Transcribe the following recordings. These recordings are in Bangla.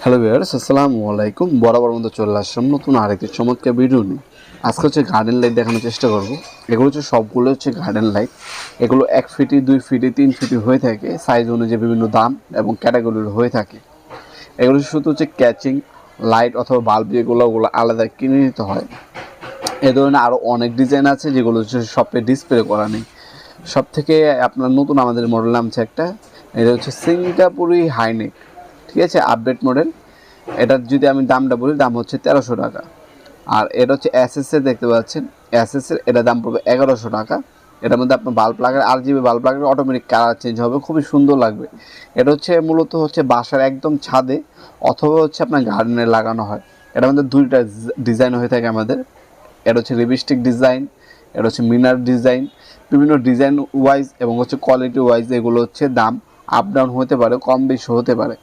হ্যালো ভিউয়ার্স, আসসালামু আলাইকুম। বরাবর মতো চলে আসলাম নতুন আরেকটি চমৎকার ভিডিও নিয়ে। আজকে হচ্ছে গার্ডেন লাইট দেখানোর চেষ্টা করব। এগুলো হচ্ছে সবগুলো হচ্ছে গার্ডেন লাইট। এগুলো 1 ফিটি, 2 ফিটি, 3 ফিটি হয়ে থাকে। সাইজ অনুযায়ী বিভিন্ন দাম এবং ক্যাটাগরির হয়ে থাকে। এগুলো শুধু হচ্ছে ক্যাচিং লাইট অথবা বাল্ব যেগুলো ওগুলো আলাদা কিনে নিতে হয়। এ ধরনের আরও অনেক ডিজাইন আছে যেগুলো হচ্ছে শপে ডিসপ্লে করা নেই। সব থেকে আপনার নতুন আমাদের মডেল নামছে একটা, এটা হচ্ছে সিঙ্গাপুরি হাইনেক। ঠিক আছে, আপডেট মডেল। এটার যদি আমি দামটা বলি, দাম হচ্ছে 1300 টাকা। আর এটা হচ্ছে এসএসের, দেখতে পাচ্ছেন এসএসের, এটা দাম পড়বে 1100 টাকা। এটার মধ্যে আপনার বাল্ব লাগালে RGB বাল্ব লাগালে অটোমেটিক কালার চেঞ্জ হবে, খুবই সুন্দর লাগবে। এটা হচ্ছে মূলত হচ্ছে বাসার একদম ছাদে অথবা হচ্ছে আপনার গার্ডেনে লাগানো হয়। এটার মধ্যে দুইটা ডিজাইন হয়ে থাকে আমাদের। এটা হচ্ছে লিপস্টিক ডিজাইন, এটা হচ্ছে মিনার ডিজাইন। বিভিন্ন ডিজাইন ওয়াইজ এবং হচ্ছে কোয়ালিটি ওয়াইজ এগুলো হচ্ছে দাম আপ ডাউন হতে পারে, কম বেশি হতে পারে।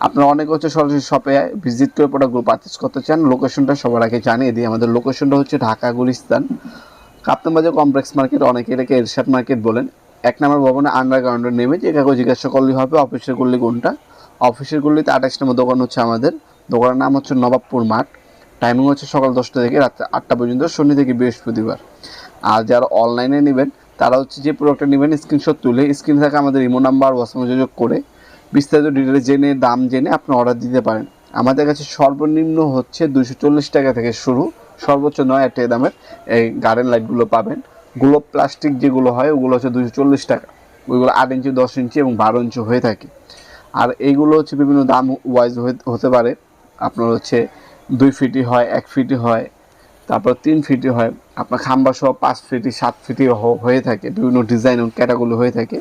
আপনারা অনেকে হচ্ছে সরাসরি শপে ভিজিট করে প্রোডাক্টগুলো পারচেস করতে চান। লোকেশনটা সবার আগে জানিয়ে দিই, আমাদের লোকেশনটা হচ্ছে ঢাকা গুলিস্তান কাপ্তান বাজার কমপ্লেক্স মার্কেট, অনেকে এটাকে এরশাদ মার্কেট বলেন। 1 নম্বর ভবনে আন্ডারগ্রাউন্ডে নেমে যে কাউকে জিজ্ঞাসা করলেই হবে অফিসের গল্লি কোনটা। অফিসের গল্লিতে 28 নম্বর দোকান হচ্ছে আমাদের। দোকানের নাম হচ্ছে নবাবপুর মাঠ। টাইমিং হচ্ছে সকাল 10টা থেকে রাত 8টা পর্যন্ত, শনি থেকে বৃহস্পতিবার। আর যারা অনলাইনে নেবেন তারা হচ্ছে যে প্রোডাক্টটা নেবেন স্ক্রিনশট তুলে স্ক্রিনে থাকা আমাদের ইমো নাম্বার হোয়াটসঅ্যাপে যোগাযোগ করে বিস্তারিত ডিটেলস জেনে দাম জেনে আপনি অর্ডার দিতে পারেন। আমাদের কাছে সর্বনিম্ন হচ্ছে 240 টাকা থেকে শুরু, সর্বোচ্চ 9000 টাকা দামের এই গার্ডেন লাইটগুলো পাবেন। গ্লোব প্লাস্টিক যেগুলো হয় ওগুলো হচ্ছে 240 টাকা। ওইগুলো 8 ইঞ্চি, 10 ইঞ্চি এবং 12 ইঞ্চি হয়ে থাকে। আর এইগুলো হচ্ছে বিভিন্ন দাম ওয়াইজ হতে পারে। আপনার হচ্ছে 2 ফিটি হয়, 1 ফিটি হয়, তারপর 3 ফিটি হয়, আপনার খাম্বা সহ 5 ফিটি, 7 ফিটি হয়ে থাকে। বিভিন্ন ডিজাইন এবং ক্যাটাগরি হয়ে থাকে।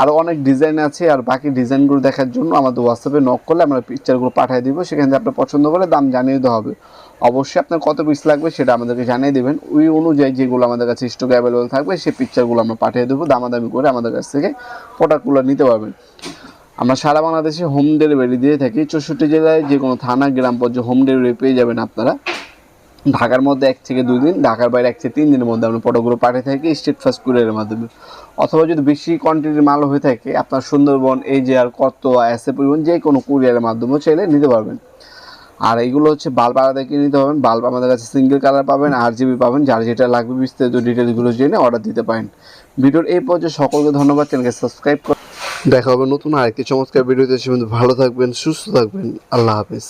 আরও অনেক ডিজাইন আছে। আর বাকি ডিজাইনগুলো দেখার জন্য আমাদের হোয়াটসঅ্যাপে নক করলে আমরা পিকচারগুলো পাঠিয়ে দিব। সেখান থেকে আপনার পছন্দ করে দাম জানিয়ে দেওয়া হবে। অবশ্যই আপনার কত পিস লাগবে সেটা আমাদেরকে জানিয়ে দেবেন। ওই অনুযায়ী যেগুলো আমাদের কাছে স্টক অ্যাভেলেবল থাকবে সেই পিকচারগুলো আমরা পাঠিয়ে দেবো। দামাদামি করে আমাদের কাছ থেকে প্রোডাক্টগুলো নিতে পারবেন। আমরা সারা বাংলাদেশে হোম ডেলিভারি দিয়ে থাকি। 64 জেলায় যে কোনো থানা, গ্রাম পর্যায়ে হোম ডেলিভারি পেয়ে যাবেন আপনারা। ঢাকার মধ্যে 1 থেকে 2 দিন, ঢাকার বাইরে 1 থেকে 3 দিনের মধ্যে আমরা প্রোডাক্টগুলো পাঠিয়ে থাকি স্টেট ফার্স্ট কুরিয়ারের মাধ্যমে। অথবা যদি বেশি কোয়ান্টিটির মাল হয়ে থাকে আপনার সুন্দরবন, AJR, করতোয়া, এসএ পরিবহন যে কোনো কুরিয়ারের মাধ্যমেও চাইলে নিতে পারবেন। আর এইগুলো হচ্ছে বাল্ব আলাদা কিনে নিতে পারবেন। বাল্ব আমাদের কাছে সিঙ্গেল কালার পাবেন, RGB পাবেন। যার যেটা লাগবে বিস্তারিত ডিটেলসগুলো জেনে অর্ডার দিতে পারেন। ভিডিওর এই পর্যায়ে সকলকে ধন্যবাদ। চ্যানেলকে সাবস্ক্রাইব করে দেখা হবে নতুন আরেকটি চমৎকার ভিডিওতে। সে ভালো থাকবেন, সুস্থ থাকবেন। আল্লাহ হাফেজ।